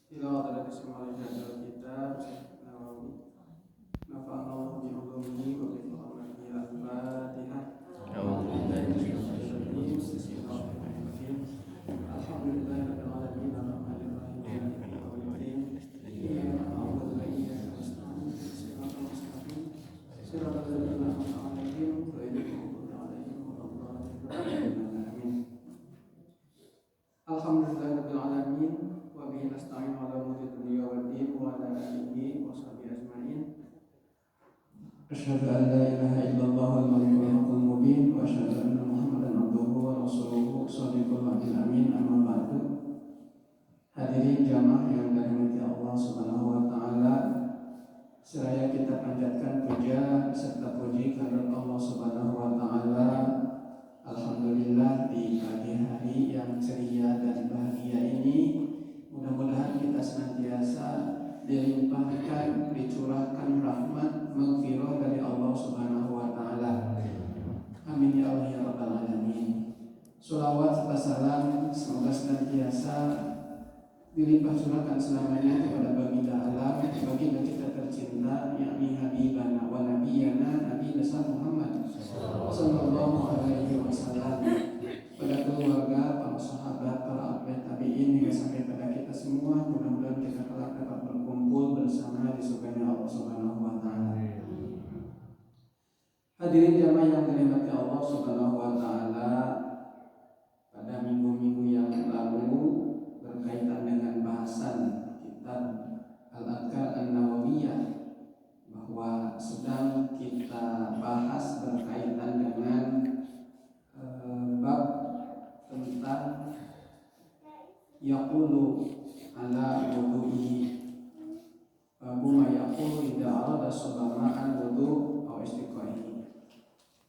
Tilawah dari semua jadwal kita Nawawi nafa'allahu bi ulumihi wa bi rahmatihi al-Fatihah. Alhamdulillahirabbil alamin arrahmanir rahim maliki yaumiddin iyyaka na'budu wa iyyaka nasta'in ihdinas mustaqim shiratal ladzina an'amta 'alaihim ghairil maghdubi 'alaihim waladdallin. Amin. Alhamdulillahirabbil alamin wa bihi nasta'in 'ala umuri dunya waddin wa 'ala alihi wa sahbihi ajma'in. Asyhadu an la ilaha illallah wal malikul haqqul mubin wa asyhadu anna Muhammadan abduhu wa rasuluhu shadiqul wa'dil amin. Amma ba'du. Hadirin jamaah yang dirahmati Allah Subhanahu wa taala, seraya kita panjatkan puja serta puji kehadirat Allah Subhanahu wa taala. Alhamdulillah di pagi hari yang ceria dan bahagia ini, mudah-mudahan kita senantiasa dilimpahkan, dicurahkan rahmat, maghfirah dari Allah Subhanahu wa taala. Amin ya Allah ya rabbal alamin. Shalawat serta salam semoga senantiasa dilimpah curahkan selamanya kepada baginda alam, baginda kita tercinta, yakni habibana wa nabiyana Nabi besar Muhammad sallallahu alaihi wasallam, pada keluarga, para sahabat, para atlet tabi'in hingga sampai pada kita semua. Mudah-mudahan kita kelak dapat berkumpul bersama di surganya Allah Subhanahu wa taala. Hadirin jamaah yang dirahmati Allah Subhanahu wa taala, pada minggu-minggu yang lalu berkaitan dengan bahasan kitab Al-Adhkar An-Nawawiyah, bahwa sedang kita bahas berkaitan dengan bab tentang yaqulu ala wudu'i, babu ma yaqulu idza arada subhama'an wudu' aw istiqaihi,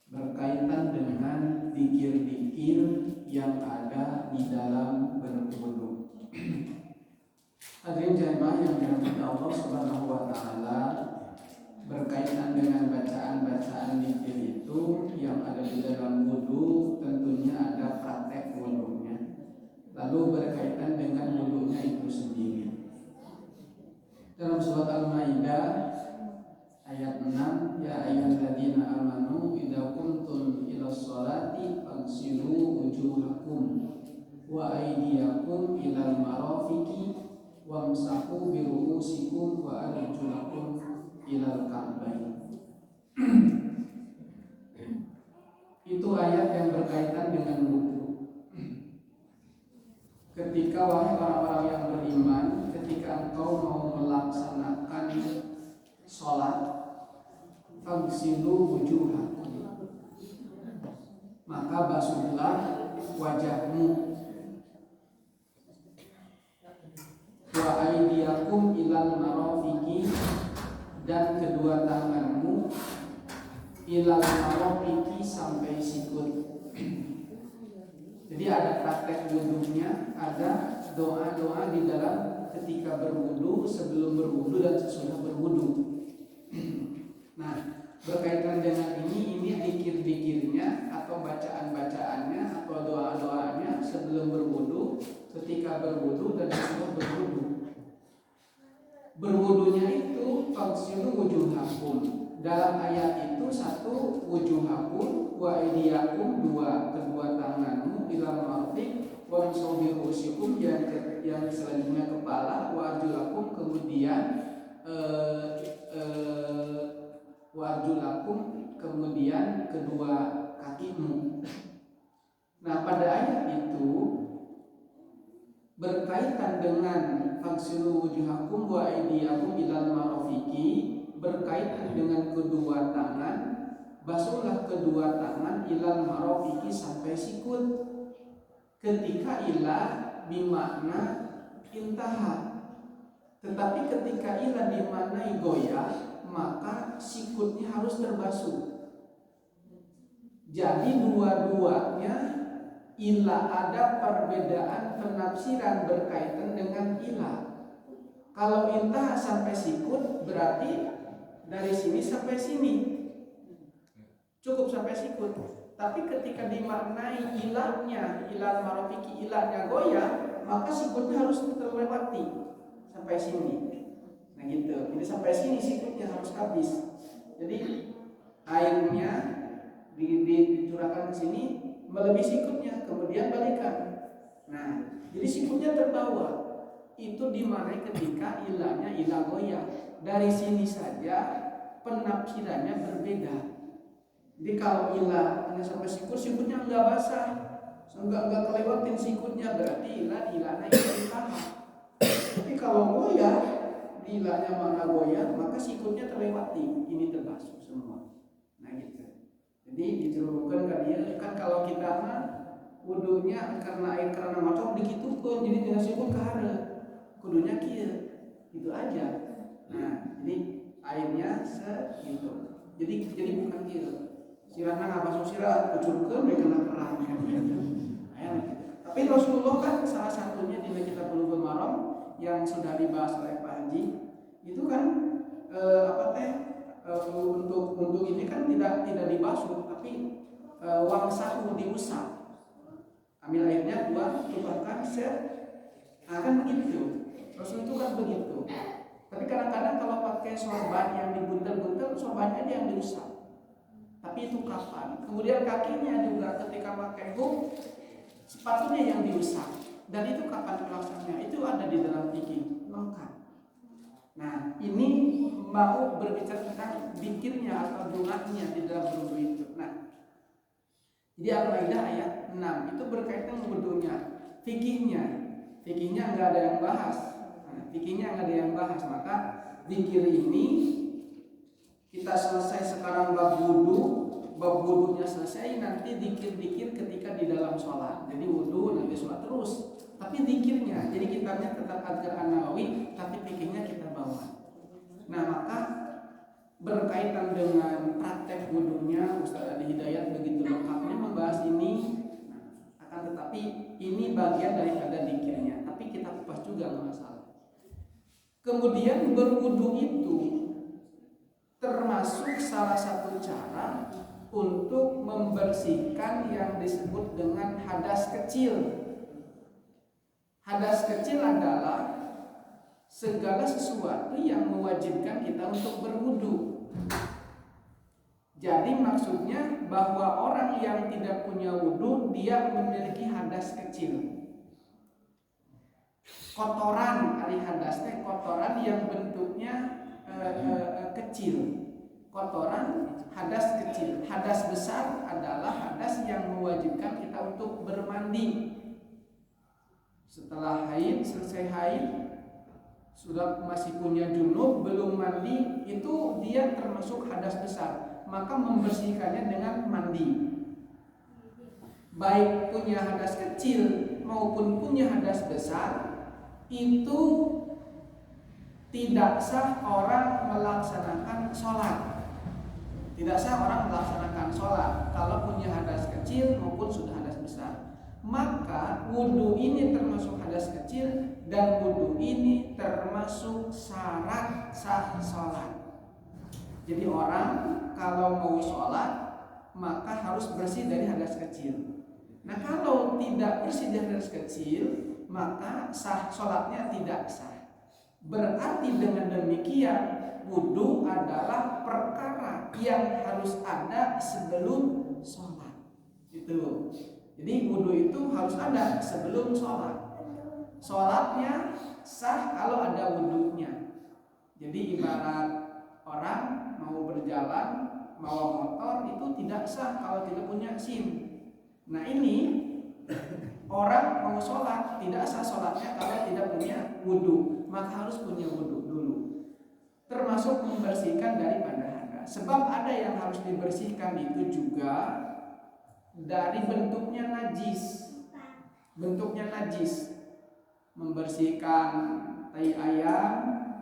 berkaitan dengan zikir-zikir yang ada di dalam berwudu. Hadirin jamaah yang dirahmati Allah Subhanahu wa taala, berkaitan dengan bacaan-bacaan zikir itu yang ada di dalam wudu, tentunya ada praktek wudunya, lalu berkaitan dengan wudunya itu sendiri. Dalam surat Al-Maidah ayat 6, ya ayyuhalladzina amanu idza qumtum ilas sholati faghsilu wujuhakum wa aydiyakum ilal marafiqi wamsahu bi ru'usikum wa arjulakum ilal ka'bayn. Itu ayat yang berkaitan dengan wudu. Ketika wahai orang-orang yang beriman, ketika engkau mau melaksanakan sholat, fagsilu wujuhakum, maka basuhlah wajahmu, wa aydiyakum ilal marafiqi, dan kedua tanganmu ilal marafiqi, sampai sikut. Jadi ada praktek wudunya, ada doa-doa di dalam ketika berwudu, sebelum berwudu dan sesudah berwudu. Nah, berkaitan dengan ini zikir-zikirnya atau bacaan-bacaannya atau doa-doanya sebelum berwudu, ketika berwudu dan sesudah berwudu. Berwudunya itu faghsilu wujuhakum. Dalam ayat itu satu, wujuhakum, wa aydiyakum, dua, kedua tanganmu, ilal marafiq, wa amsahu bi ru'usikum, yang selanjutnya kepala, wa arjulakum, kemudian wa arjulakum, kemudian kedua kakimu. Nah, pada ayat itu berkaitan dengan faghsilu wujuhakum wa aydiyakum ilal marafiqi, berkaitan dengan kedua tangan, basuhlah kedua tangan ilal marafiqi, sampai sikut. Ketika ilah bimakna intaha, tetapi ketika ilah dimaknai goyah, maka sikutnya harus terbasuh. Jadi dua-duanya ilah ada perbedaan penafsiran berkaitan dengan ilah. Kalau intah sampai sikut berarti dari sini sampai sini, cukup sampai sikut. Tapi ketika dimaknai ilahnya, ilah marafiqi, ilahnya goyah, maka sikutnya harus terlewati. sampai sini. Nah gitu. Jadi sampai sini sikutnya harus habis. Jadi airnya dicurahkan ke sini melebihi sikutnya, kemudian balikan. Nah, jadi sikutnya terbawa. Itu dimana ketika ilahnya ilah goyah. Dari sini saja penafsirannya berbeda. Jadi kalau ilah hanya sampai sikutnya enggak basah, enggak kelewatin sikutnya, berarti ilahnya ilah. Tapi kalau goyah, ilahnya mana goyah, maka sikutnya terlewati, ini terbasuh semua. Nah gitu. Jadi diceritakan ke dia kan kalau kita mah wudunya karena air karena macam dikitukeun jadi tinggal sikut ke hara. Kudunya kieu. Gitu aja. Nah, jadi airnya segitu. Jadi bukan kieu. Sirahna ngabasuh sirah kucurkeun we kana kerang. Tapi Rasulullah kan salah satunya di kitab Bulughul Maram yang sudah dibahas oleh Pak Haji itu kan untuk ini kan tidak dibasuh tapi wangsahu diusap, ambil airnya tuangkan akan begitu. Rasul itu kan begitu. Tapi kadang-kadang kalau pakai sorban yang dibuntel-buntel, sorbannya dia yang diusap. Tapi itu kapan? Kemudian kakinya juga ketika pakai huk, sepatunya yang diusap. Dan itu kapan pelaksananya? Itu ada di dalam fikih lengkap. Nah, ini mau berbicara tentang zikirnya atau doanya di dalam wudu itu. Nah, jadi Al-Maidah ayat 6 itu berkaitan dengan wudunya. Fikihnya enggak ada yang bahas. Fikihnya enggak ada yang bahas. Maka zikir ini kita selesai sekarang bab wudunya selesai, nanti zikir ketika di dalam sholat. Jadi wudu nanti sholat terus. Tapi zikirnya, jadi kitabnya tetap Adhkar An-Nawawi, tapi fikihnya kita bawa. Nah maka berkaitan dengan praktek wudunya Ustaz Adi Hidayat begitu lengkapnya membahas ini. Akan tetapi ini bagian daripada zikirnya, tapi kita kupas juga nggak masalah. Kemudian berwudu itu termasuk salah satu cara untuk membersihkan yang disebut dengan hadas kecil. Hadas kecil adalah segala sesuatu yang mewajibkan kita untuk berwudu. Jadi maksudnya bahwa orang yang tidak punya wudu dia memiliki hadas kecil. Kotoran ari hadasnya kotoran yang bentuknya kecil. Kotoran hadas kecil. Hadas besar adalah hadas yang mewajibkan kita untuk bermandi. Setelah haid, selesai haid, sudah masih punya junub, belum mandi, itu dia termasuk hadas besar. Maka membersihkannya dengan mandi. Baik punya hadas kecil maupun punya hadas besar, itu tidak sah orang melaksanakan sholat. Tidak sah orang melaksanakan sholat kalau punya hadas kecil maupun sudah hadas besar. Maka wudu ini termasuk hadas kecil dan wudu ini termasuk syarat sah sholat. Jadi orang kalau mau sholat maka harus bersih dari hadas kecil. Nah kalau tidak bersih dari hadas kecil maka sah sholatnya tidak sah. Berarti dengan demikian wudu adalah perkara yang harus ada sebelum sholat. Itu. Jadi wudu itu harus ada sebelum sholat. Sholatnya sah kalau ada wudunya. Jadi ibarat orang mau berjalan, mau motor itu tidak sah kalau tidak punya SIM. Nah ini orang mau sholat tidak sah sholatnya kalau tidak punya wudu, maka harus punya wudu dulu. Termasuk membersihkan daripada hadas. Sebab ada yang harus dibersihkan itu juga dari bentuknya najis. Bentuknya najis. Membersihkan tai ayam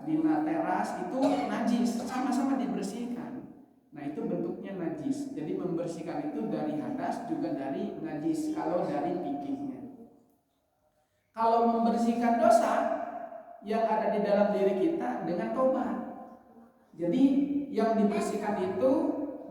di teras itu najis, sama-sama dibersihkan. Nah itu bentuknya najis. Jadi membersihkan itu dari hadas juga dari najis kalau dari fikihnya. Kalau membersihkan dosa yang ada di dalam diri kita dengan tobat. Jadi yang dibersihkan itu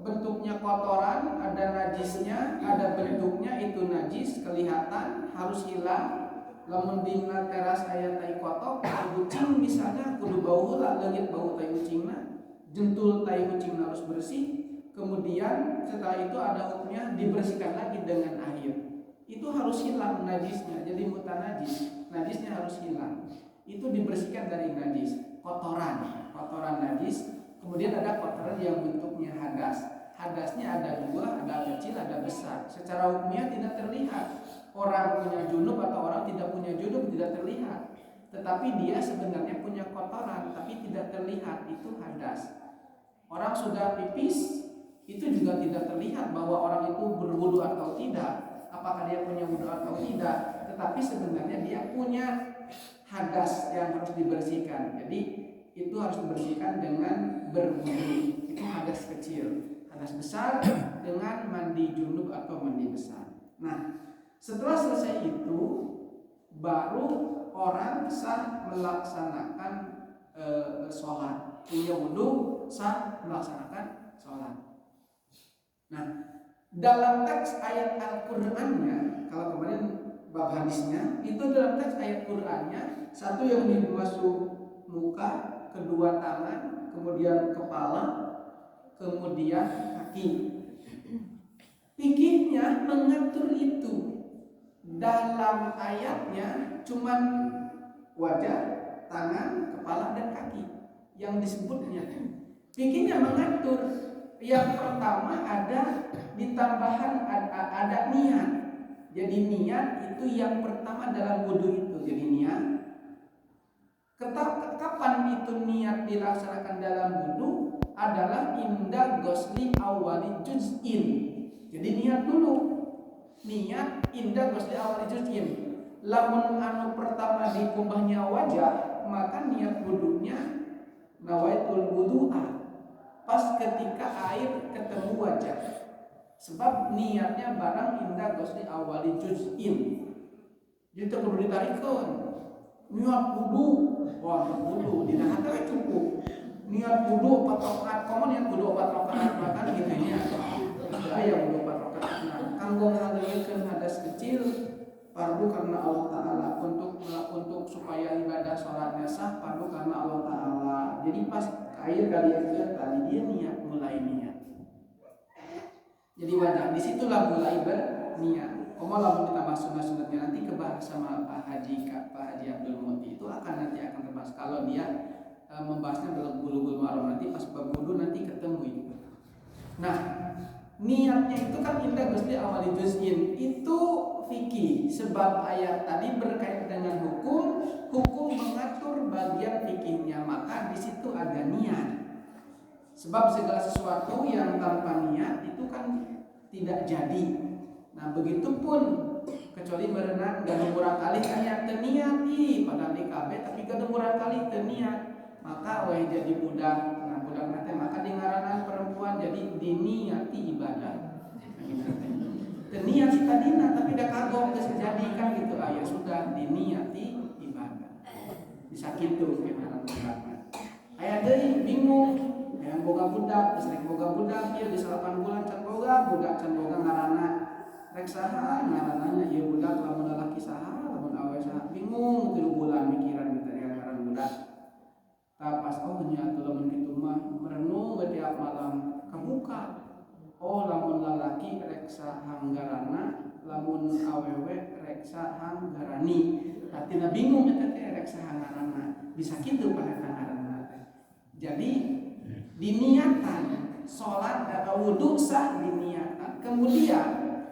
bentuknya kotoran, ada najisnya, ada bentuknya itu najis, kelihatan, harus hilang. lamun dina teras aya tai kotok kucing misalnya kudu bau heula leungit bau tai kucingna, jentul tai kucingna harus bersih. Kemudian setelah itu ada hukumnya dibersihkan lagi dengan air. Itu harus hilang najisnya, jadi mutanajis, najisnya harus hilang. Itu dibersihkan dari najis, kotoran najis. Kemudian ada kotoran yang bentuknya hadas. Hadasnya ada dua, ada kecil, ada besar. Secara hukumnya tidak terlihat. Orang punya junub atau orang tidak punya junub tidak terlihat. Tetapi dia sebenarnya punya kotoran, tapi tidak terlihat, itu hadas. Orang sudah pipis, itu juga tidak terlihat bahwa orang itu berwudu atau tidak, apakah dia punya wudu atau tidak, tetapi sebenarnya dia punya hadas yang harus dibersihkan. Jadi itu harus dibersihkan dengan berwudu. Itu hadas kecil. Hadas besar dengan mandi junub atau mandi besar. Nah, setelah selesai itu baru orang sah melaksanakan sholat. Punya wudu sah melaksanakan sholat. Nah, dalam teks ayat Al-Qur'annya, kalau kemarin bab hadisnya, itu dalam teks ayat Qur'annya, satu yang dimasuk muka, kedua tangan, kemudian kepala, kemudian kaki. Fikihnya mengatur itu. Dalam ayatnya cuman wajah, tangan, kepala, dan kaki yang disebutnya. Fikihnya mengatur. Yang pertama ada ditambahan ada niat. Jadi niat itu yang pertama dalam wudu itu. Jadi niat. Kapan itu niat dilaksanakan dalam wudu adalah inda ghusli awwali juz'in. Jadi niat dulu. Niat inda ghusli awwali juz'in. Lamun anu pertama dikumbahnya wajah, maka niat wudunya nawaitul wudu'a. Pas ketika air ketemu wajah, sebab niatnya barang indah ghusli awali juz'in. Jadi perlu ditarikkan. Niat wudu, wah wudu di dalam hati cukup. Niat wudu 4 rakaat, kamu niat wudu 4 rakaat makan gitu nya. Aya wudu 4 rakaat. Nah, kanggo ngageukeun hadas kecil fardu karena Allah Taala untuk supaya ibadah salatnya sah fardu karena Allah Taala. Jadi pas air kali tadi dia mulai niat. Jadi wadah disitulah mulai berniat. Lamun ditambah sunat-sunatnya nanti kebahas sama Pak Haji Abdul Muti itu nanti akan terbahas kalau dia membahasnya dalam Bulughul Maram nanti pas bab wudu nanti ketemu itu. Nah, niatnya itu kan indah ghusli awali juz'in itu fikih sebab ayat tadi berkait dengan hukum mengatur bagian fikihnya, maka di situ ada niat. Sebab segala sesuatu yang tanpa niat itu kan tidak jadi. Nah, begitupun kecuali berenang dan murah kali hanya niat pada DKB tapi gak murah kali niat, maka jadi budak. Nah, budak nanti maka di ngaranna perempuan jadi diniati ibadah. Niat si tadina tapi dah kagok geus dijadikan gitu ya sudah diniati ibadah. Bisa kitu gimana budak. Aya deui bingung, yang boga budak, sering boga budak ieu di 8 bulan can boga budak can boga ngaranna rek saha ngaranna ieu budak lamun lalaki saha lamun awewe saha bingung 3 bulan mikiran gitu ya ngaran budak. Tah pas nya atuh lamun kitu mah merenung tiap malam kabuka. Lamun lalaki reksa hanggarana, lamun awewe reksa hanggarani. Artinya bingung eta teh reksa hanggarana. Bisa kitu pada hanggarana. Jadi diniatan salat atau wudu sah diniatan. Kemudian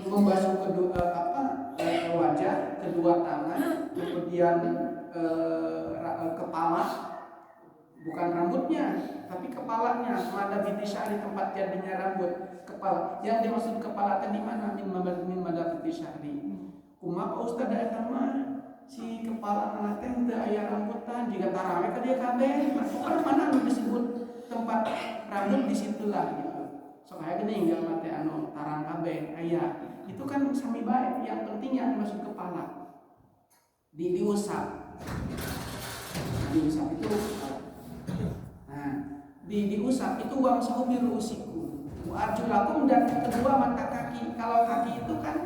membasuh wajah, kedua tangan, kemudian kepala, bukan rambutnya, tapi kepalanya. Mada fitisari tempat jadinya rambut kepala. Yang dimaksud kepala tadi mana? Min mada fitisari. Kumaha Pak Ustaz eta mah si kepala anak teh teu aya rambutan jika tarawih ka dia kabeh. Pokoknya mana anu disebut tempat rambut disitulah gitu. Sok aya geuning jelema teh anu tarang kabeh aya. Itu kan sami bae, yang penting yang dimaksud kepala. Diusap. Diusap itu diusap itu wamsahu bi ru'usikum wa arjulakum, dan kedua mata kaki. Kalau kaki itu kan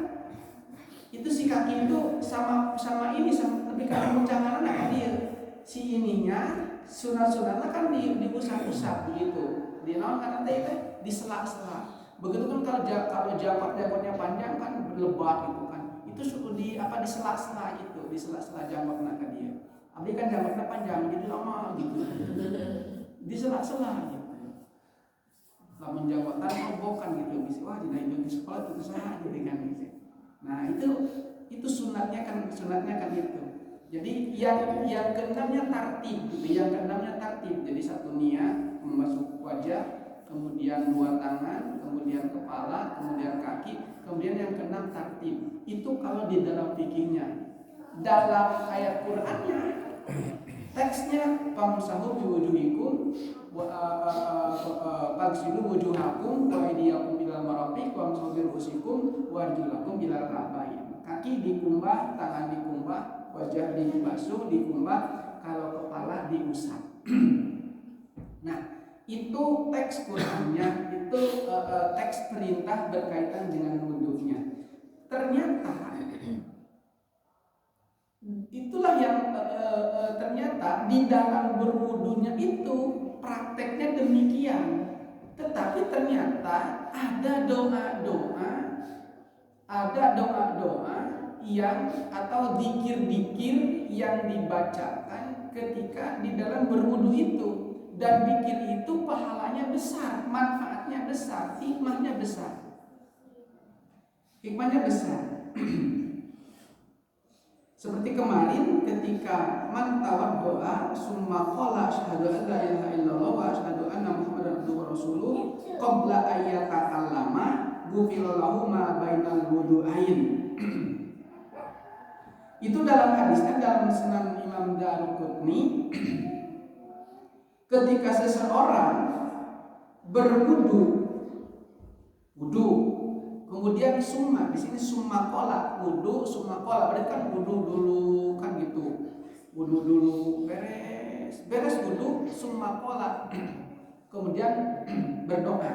itu si kaki itu sama ini sama lebih ke muncangan kan dia si ininya sunat-sunatnya kan diusap-usap gitu. Di naon kan teh di sela-sela. Begitu kan kalau jamaknya panjang kan berlebat gitu kan. Itu suku di sela-sela itu, di sela-sela jamakna kan dia. Abdi kan jamaknya panjang jadi lama gitu. Di sela-sela gitu. Lamun jabatan obokan gitu bisa wah dina di sekolah itu saha gitu kan gitu. Nah, itu sunatnya kan itu. Jadi yang keenamnya tartib gitu. Yang keenamnya tartib. Jadi satu niat membasuh wajah, kemudian dua tangan, kemudian kepala, kemudian kaki, kemudian yang keenam tartib. Itu kalau di dalam fikihnya. Dalam ayat Qur'annya teksnya famsahu biwujuhikum faghsilu wujuhakum wa aydiyakum ilal marafiq wamsahu birusikum wa arjulakum ilal ka'bayn. Kaki dikumbah, tangan dikumbah, wajah dibasuh, dikumbah, kalau kepala diusap. Nah, itu teks Qur'annya, itu teks perintah berkaitan dengan wudunya. Ternyata itulah yang ternyata di dalam berwudunya itu prakteknya demikian. Tetapi ternyata ada doa-doa yang atau dikir-dikir yang dibacakan ketika di dalam berwudu itu. Dan dikir itu pahalanya besar, manfaatnya besar, hikmahnya besar. Seperti kemarin ketika man tawaddoa summa qala asyhadu an la ilaha illallah wa asyhadu anna muhammadar abduhu wa rasuluh qabla ayyatakallama ghufira lahu ma bainal wudu'ain. Itu dalam hadisnya dalam Sunan Imam Daruqutni ketika seseorang berwudu kemudian summa, di sini summa kola, wudu summa kola, berarti kan wudu dulu kan gitu, wudu dulu beres wudu summa kola, kemudian berdoa,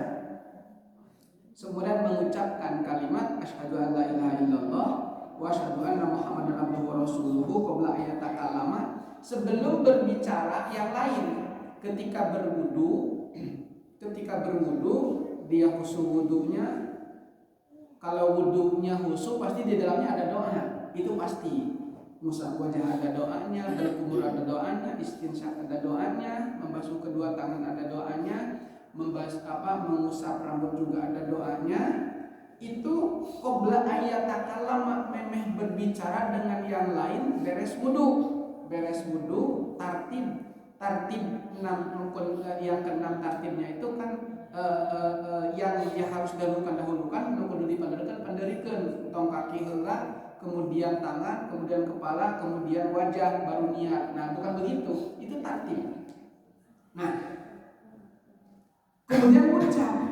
kemudian mengucapkan kalimat asyhadu an la ilaha illallah wa asyhadu anna muhammadan abduhu wa rasuluhu qabla ayyatakallama, sebelum berbicara yang lain. Ketika berwudu dia khusyuk wudunya. Kalau wudunya khusyuk pasti di dalamnya ada doa, itu pasti. Musab wajah ada doanya, berkumur ada doanya, istinsyak ada doanya, membasuh kedua tangan ada doanya, mengusap rambut juga ada doanya. Itu qabla ayyatakallama, memeh berbicara dengan yang lain, beres wudu tartib 6 yang ke-6 tartibnya itu kan yang harus dahulukan kudu dipanderikeun tong kaki heula, kemudian tangan, kemudian kepala, kemudian wajah, baru niat. Nah, bukan begitu. Itu tartib. Nah, kemudian ucap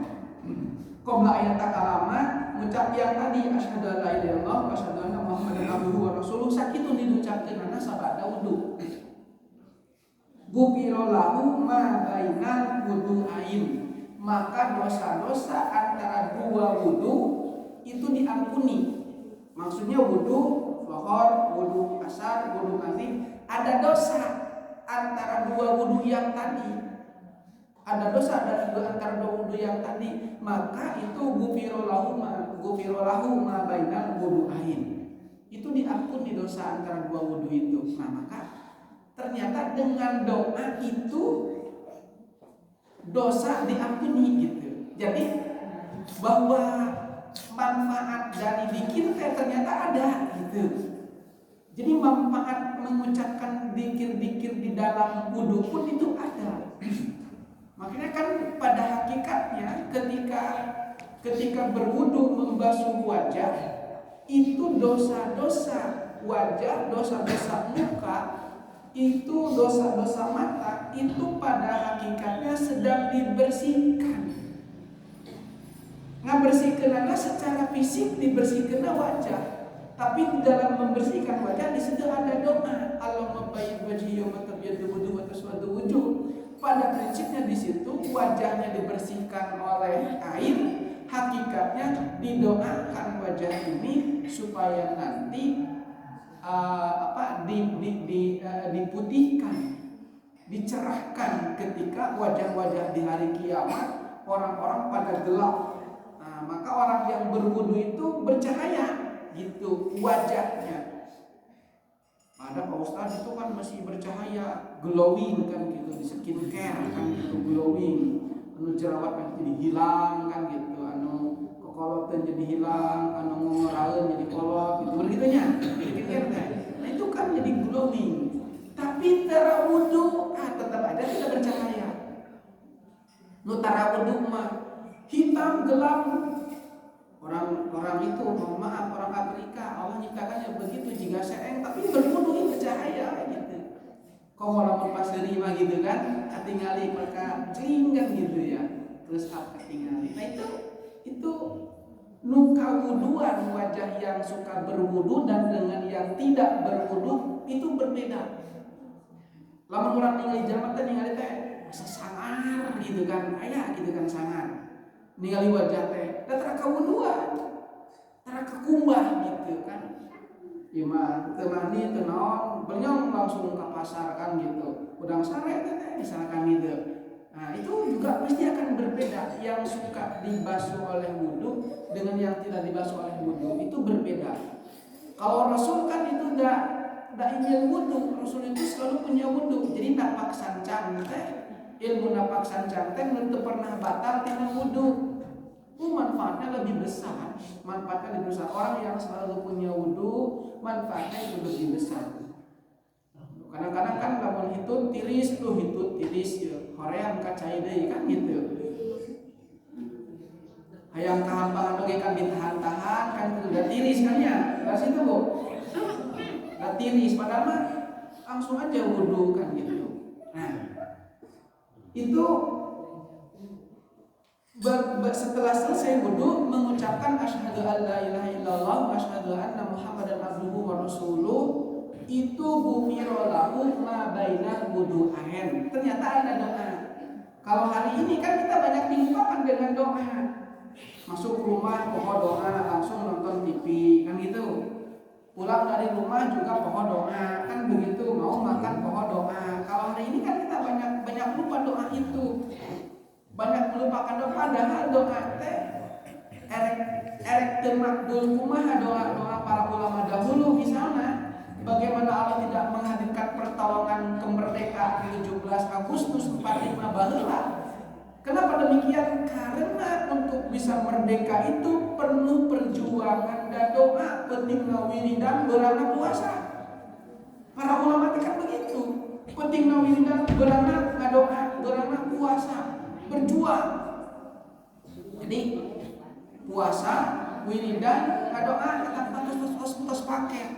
qabla ayyatakallama, ngucap yang tadi asyhadu an la ilaha illallah wa asyhadu anna muhammadan abduhu wa rasuluh, sakitu diucapkeun ana sabada wudu. Ghufira lahu ma bainal wudu'ain, maka dosa-dosa antara dua wudu itu diampuni. Maksudnya wudu lohor, wudu asar, wudu maghrib, ada dosa antara dua wudu yang tadi. Antara dua wudu yang tadi, maka itu ghufira lahu ma bainal wudu'ain. Itu diampuni dosa antara dua wudu itu. Nah, maka ternyata dengan doa itu dosa diampuni gitu. Jadi bahwa manfaat dari zikir ternyata ada gitu. Jadi manfaat mengucapkan zikir-zikir di dalam wudu pun itu ada. Makanya kan pada hakikatnya ketika berwudu membasuh wajah itu dosa-dosa wajah, dosa-dosa muka, itu dosa-dosa mata itu pada hakikatnya sedang dibersihkan. Ngabersihkeunana secara fisik dibersihkeun wajah, tapi di dalam membersihkan wajah di situ ada doa Allahumma bayyid wajhi yawma tabyaddu wujuh wa taswaddu wujuh. Pada prinsipnya di situ wajahnya dibersihkan oleh air, hakikatnya didoakan wajah ini supaya nanti diputihkan, dicerahkan ketika wajah-wajah di hari kiamat orang-orang pada gelap. Nah, maka orang yang berwudu itu bercahaya gitu wajahnya. Ada Pak Ustadz itu kan masih bercahaya, glowing kan gitu, di skincare kan gitu, glowing. Anu jerawat kan jadi hilang kan gitu, anu kokolotan jadi hilang, anu ngoraeun jadi kolot gitu, begitunya. Nah itu kan jadi glowing. Tapi tara wudu tetap aja tidak bercahaya. Nu tara wudu mah hitam gelap. Orang itu, mohon maaf, orang Afrika Allah nyiptakannya begitu jika seeng, tapi berwudu bercahaya gitu. Kok walaupun pas nerima gitu kan, tinggali maka cinggan gitu ya. Terus apa tinggali? Nah itu nuka wuduan wajah yang suka berwudu dan dengan yang tidak berwudu itu berbeda. Lamun orang ningali jamat teh ningali teh sangar gitu kan, aya gitu kan sangar. Ningali wajah teh tara kawuduan, tara kekumbah gitu kan. Ieu mah teu mandi teu naon, benyong langsung ka pasar kan gitu. Udang sare teh misalkan gitu. Nah, itu juga pasti akan berbeda. Yang suka dibasuh oleh wudu dengan yang tidak dibasuh oleh wudu itu berbeda. Kalau Rasul kan itu enggak ingin wudu, Rasul itu selalu punya wudu. Jadi napak sancang teh, ilmu napak sancang teh teu pernah batal tina wudu. Manfaatnya lebih besar. Manfaatnya lebih besar. Orang yang selalu punya wudu, manfaatnya itu lebih besar. Kadang-kadang kan lamun hitut tiris tuh hitut tiris ya. Hoream kacai deui kan gitu. Hayang kahampangan oge kan ditahan-tahan kan udah tiris kan ya. Dari situ Bu. Udah tiris padahal mah langsung aja wudu kan gitu. Nah, itu setelah selesai wudu mengucapkan asyhadu an la ilaha illallah wa asyhadu anna muhammadan abduhu wa rasuluh, itu gufira lahu ma bainal wudu'ain. Ternyata ada doa. Kalau hari ini kan kita banyak dilupakan dengan doa. Masuk rumah pokok doa, langsung nonton TV kan gitu. Pulang dari rumah juga pokok doa kan begitu, mau makan pokok doa. Kalau hari ini kan kita banyak lupa doa itu. Banyak melupakan doa, padahal doa teh erek teu makbul kumaha doa para ulama dahulu. Misalnya bagaimana Allah tidak menghadirkan pertolongan kemerdekaan 17 Agustus 45 baheula. Kenapa demikian? Karena untuk bisa merdeka itu perlu perjuangan dan doa, pentingna wiridan beurana puasa. Para ulama kan begitu, pentingna wiridan beurana ngadoa, beurana puasa. Berjuang. Jadi puasa, wiridan, doa terus pakai.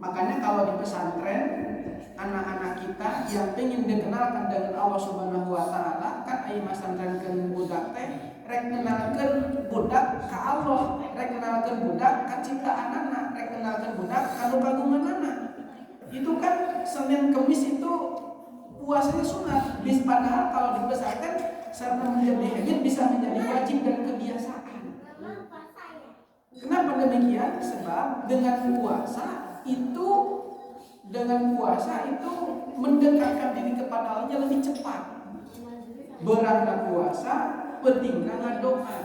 Makanya kalau di pesantren anak-anak kita yang ingin dikenalkan dengan Allah Subhanahu wa taala kan aya masantrenkeun budak teh rek kenalkeun budak ka Allah, rek kenalkeun budak ka ciptaanana, rek kenalkeun budak ka nu kagunganana. Itu kan Senin Kemis itu puasanya sunat, padahal kalau dibesarkan serta menjadi habit bisa menjadi wajib dan kebiasaan. Kenapa demikian? Sebab dengan puasa itu mendekatkan diri kepada Allah lebih cepat. Berangkat puasa, pentingnya ngadoa.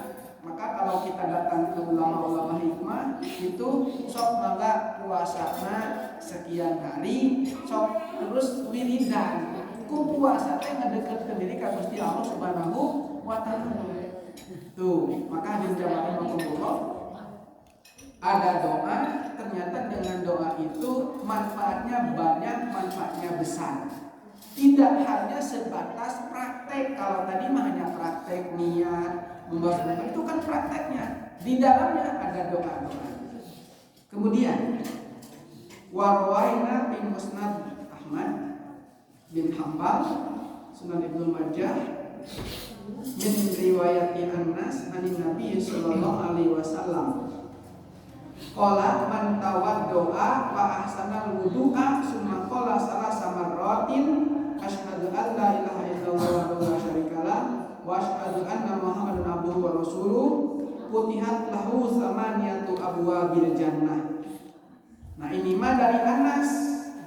Maka kalau kita datang ke ulama-ulama hikmah itu sok mangga puasana sekian hari, sok terus wiridan. Ku puasa teh ngadeketkeun diri ka Gusti Allah Subhanahu wa taala. Tuh, maka hadis jamaah Rasulullah ada doa, ternyata dengan doa itu manfaatnya banyak, manfaatnya besar. Tidak hanya sebatas praktek. Kalau tadi mah hanya praktek niat, membaca itu kan prakteknya. Di dalamnya ada doa-doa. Kemudian warwaina bin Musnad Ahmad bin Hambal, Sunan Ibnu Majah, min riwayati Anas anin Nabi sallallahu alaihi wasallam. Qala man tawaddoa wa ahsanal wudu'a summa qala salasa marratin asyhadu an la ilaha illallah wa la syarikalah wa asyhadu anna Muhammadan abduhu wa rasuluh futihat lahu samaniyatu abwabil jannah. Nah ini mah dari Anas.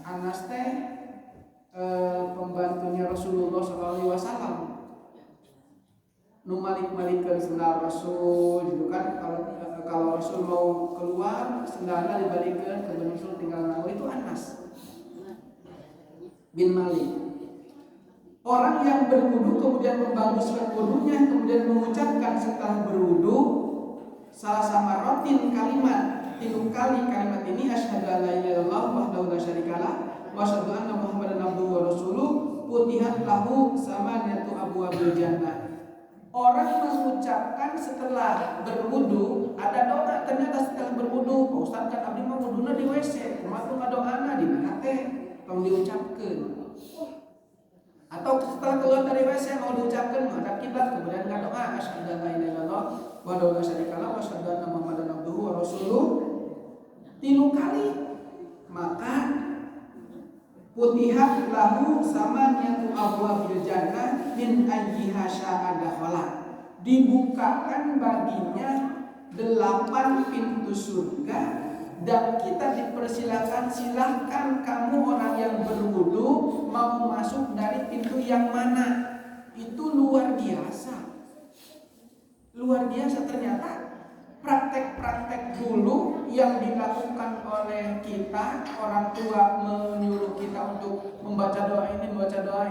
Anas teh pembantunya Rasulullah SAW. Nu malik-malikeun sendal Rasul gitu kan. Kalau Rasul mau keluar sendalnya dibalikkan ke Rasul tinggal nanggung, itu Anas bin Malik. Orang yang berwudu kemudian membaguskan wudunya, kemudian mengucapkan setelah berwudu salah sama rotin kalimat 3 kali kalimat ini, asyhadu an la ilaha illallah wahdahu la syarikalah wa asyhadu anna muhammadan abduhu wa rasuluh, futihat lahu samaniyatu abwabil jannah. Orang mengucapkan setelah berwudu, ada doa ternyata setelah berwudu. Pak Ustaz kan abdi mah wuduna di WC, kumaha ngadoana di mana teh? Tong diucapkeun. Atau setelah keluar dari WC mau diucapkan menghadap kiblat, kemudian ngadoa asyhadu an la ilaha illallah wahdahu la syarikalah wa asyhadu anna muhammadan abduhu wa rasuluh 3 kali. Maka futihat lahu samaniyatu abwabil jannah min ayyiha syaa dakhala. Dibukakan baginya 8 pintu surga, dan kita dipersilakan, silahkan kamu orang yang berwudu mau masuk dari pintu yang mana. Itu luar biasa. Luar biasa ternyata. Praktek-praktek dulu yang dilakukan oleh kita, orang tua menyuruh kita untuk membaca doa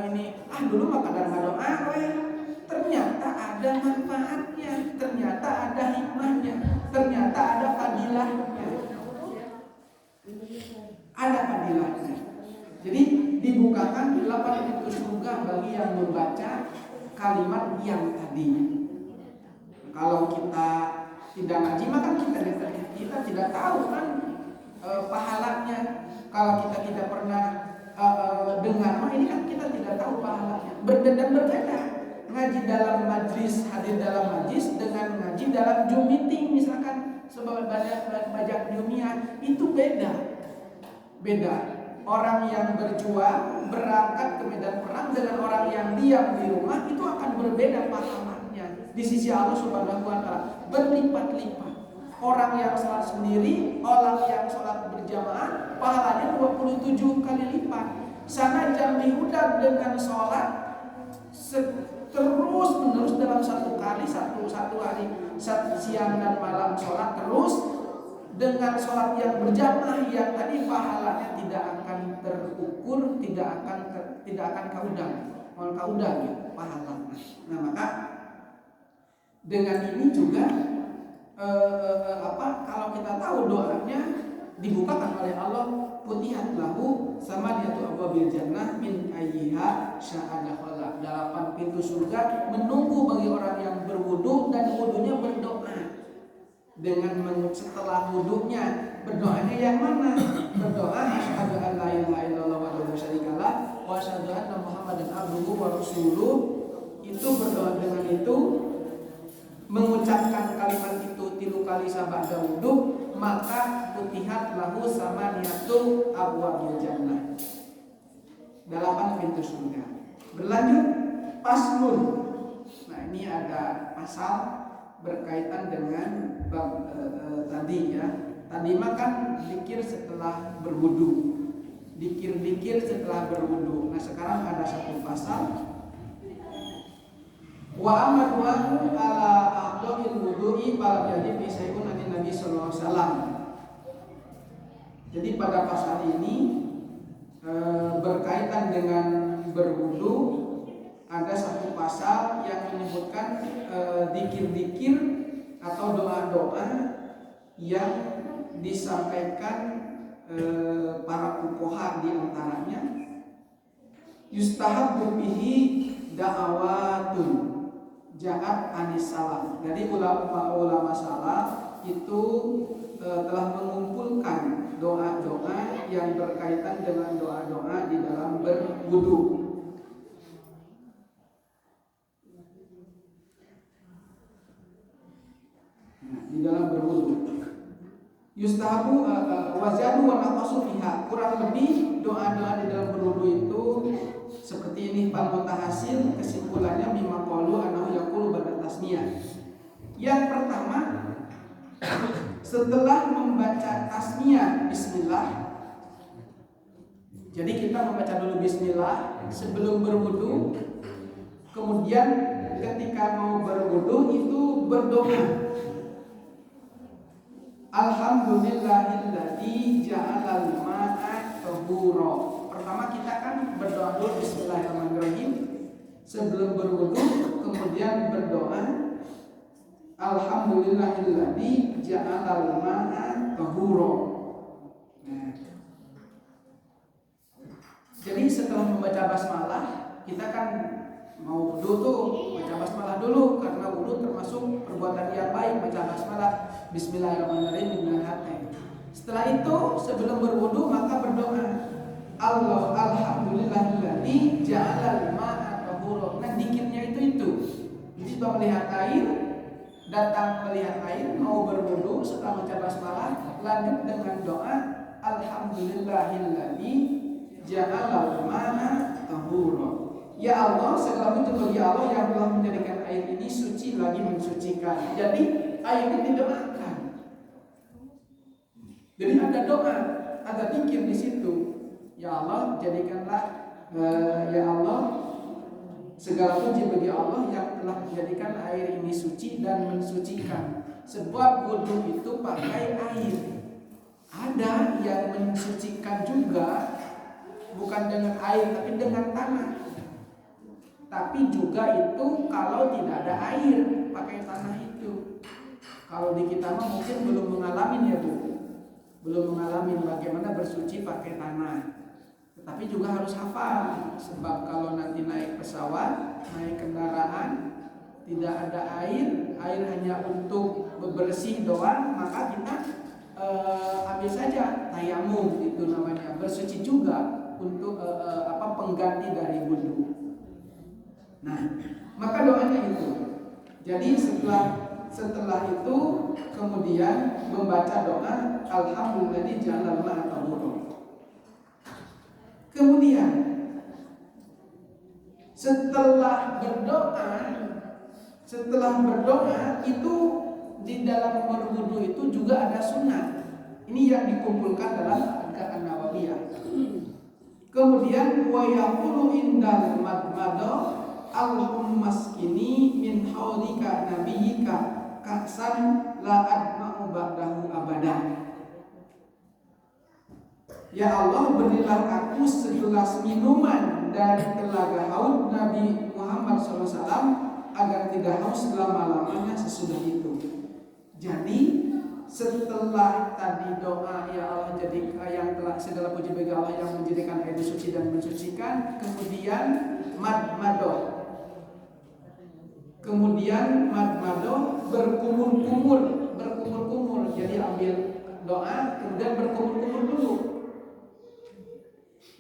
ini, dulu mah kadang doa ternyata ada manfaatnya, ternyata ada hikmahnya, ternyata ada fadilahnya. Ada fadilahnya. Jadi dibukakan 8 pintu surga bagi yang membaca kalimat yang tadi. Kalau kita tidak ngaji maka kita tidak tahu kan pahalanya. Kalau kita tidak pernah dengar mah ini kan kita tidak tahu pahalanya. Berbeda ngaji dalam majlis, hadir dalam majlis dengan ngaji dalam Zoom meeting misalkan sebanyak Jumiah, itu beda. Orang yang berjuang berangkat ke medan perang dengan orang yang diam di rumah itu akan berbeda pahalanya di sisi Allah Subhanahu wa taala, berlipat-lipat. Orang yang sholat sendiri, orang yang sholat berjamaah, pahalanya 27 kali lipat. Sana jam diudang dengan sholat terus menerus dalam satu hari, siang dan malam sholat terus, dengan sholat yang berjamaah yang tadi pahalanya tidak akan terukur, tidak akan kaudang gitu pahalanya. Nah maka dengan ini juga kalau kita tahu doanya dibukakan oleh Allah, futihat lahu samaniyatu abwabil jannah min ayyiha syaa dakhala. 8 pintu surga menunggu bagi orang yang berwudu dan wudunya berdoa. Dengan setelah wudunya berdoanya yang mana? Berdoa asyhadu an la ilaha illallah wahdahu la syarikalah wa asyhadu anna muhammadan abduhu wa rasuluh. Itu berdoa dengan itu, mengucapkan kalimat itu 3 kali sabda wudu, maka futihat lahu samaniyatu abwabil jannah. 8 pintu surga. Berlanjut paslun. Nah, ini ada pasal berkaitan dengan tadi ya. Tadi makan zikir setelah berwudu. Dikir setelah berwudu. Nah, sekarang ada satu pasal. Wa amadu ala aqdil wudu'i fala yajib syai'un an Nabi sallallahu alaihi wasallam. Jadi pada pasal ini berkaitan dengan berwudu, ada satu pasal yang menyebutkan zikir-zikir atau doa-doa yang disampaikan para fuqaha, di antaranya yustahabbu bihi da'awatun ja'at anis salaf. Jadi ulama salaf itu telah mengumpulkan doa-doa yang berkaitan dengan doa-doa di dalam berwudu. Di dalam berwudu yustahabu wazadu wa naqasu fiha. Kurang lebih doa-doa di dalam berwudu itu seperti ini. Fal mutahasil, kesimpulannya mimma qalu anahu yaqulu ba'da tasmiyah. Yang pertama, setelah membaca tasmiyah bismillah. Jadi kita membaca dulu bismillah sebelum berwudu. Kemudian ketika mau berwudu itu berdoa. Alhamdulillahilladzi ja'alal ma'a tahura. Pertama kita kan berdoa dulu bismillahirrahmanirrahim sebelum berwudu, kemudian berdoa Alhamdulillahilladzi ja'alal ma'a tahura. Nah, jadi setelah membaca basmalah kita kan mau wudu tuh baca basmalah dulu, karena wudu termasuk perbuatan yang baik, baca basmalah bismillahirrahmanirrahim dengan hati. Setelah itu sebelum berwudu maka berdoa alhamdulillahilladzi ja'alal ma'a tahura. Nah dikirnya itu. Jadi setelah melihat air, datang melihat air mau berwudu, setelah baca basmalah lanjut dengan doa alhamdulillahilladzi ja'alal ma'a tahura. Ya Allah, segala puji bagi Allah yang telah menjadikan air ini suci lagi mensucikan. Jadi air ini didoakan. Jadi ada doa, ada zikir di situ. Ya Allah, jadikanlah ya Allah, segala puji bagi Allah yang telah menjadikan air ini suci dan mensucikan. Sebab wudu itu pakai air. Ada yang mensucikan juga, bukan dengan air tapi dengan tanah. Tapi juga itu kalau tidak ada air pakai tanah itu. Kalau di kita mah mungkin belum mengalami ya Bu, belum mengalami bagaimana bersuci pakai tanah. Tetapi juga harus hafal, sebab kalau nanti naik pesawat, naik kendaraan tidak ada air, air hanya untuk bersih doang, maka kita ambil saja tayamum, itu namanya bersuci juga untuk pengganti dari wudu. Nah, maka doanya itu. Jadi setelah itu kemudian membaca doa alhamdulillah ja'alal ma'a tahura. Kemudian setelah berdoa itu di dalam berwudu itu juga ada sunnah. Ini yang dikumpulkan dalam Adhkar An-Nawawiyah. Kemudian wa yaqulu indal madmadah Allahumma maskini min haulika nabiyika kaksan la adma'u ba'dahu abadan. Ya Allah, berilah aku segelas minuman dari telaga haud Nabi Muhammad SAW agar tidak haus selama-lamanya sesudah itu. Jadi setelah tadi doa ya Allah jadikan yang telah segala puji bagi Allah yang menjadikan air suci dan mensucikan, kemudian madmadah. Kemudian madmadah berkumur-kumur. Jadi ambil doa kemudian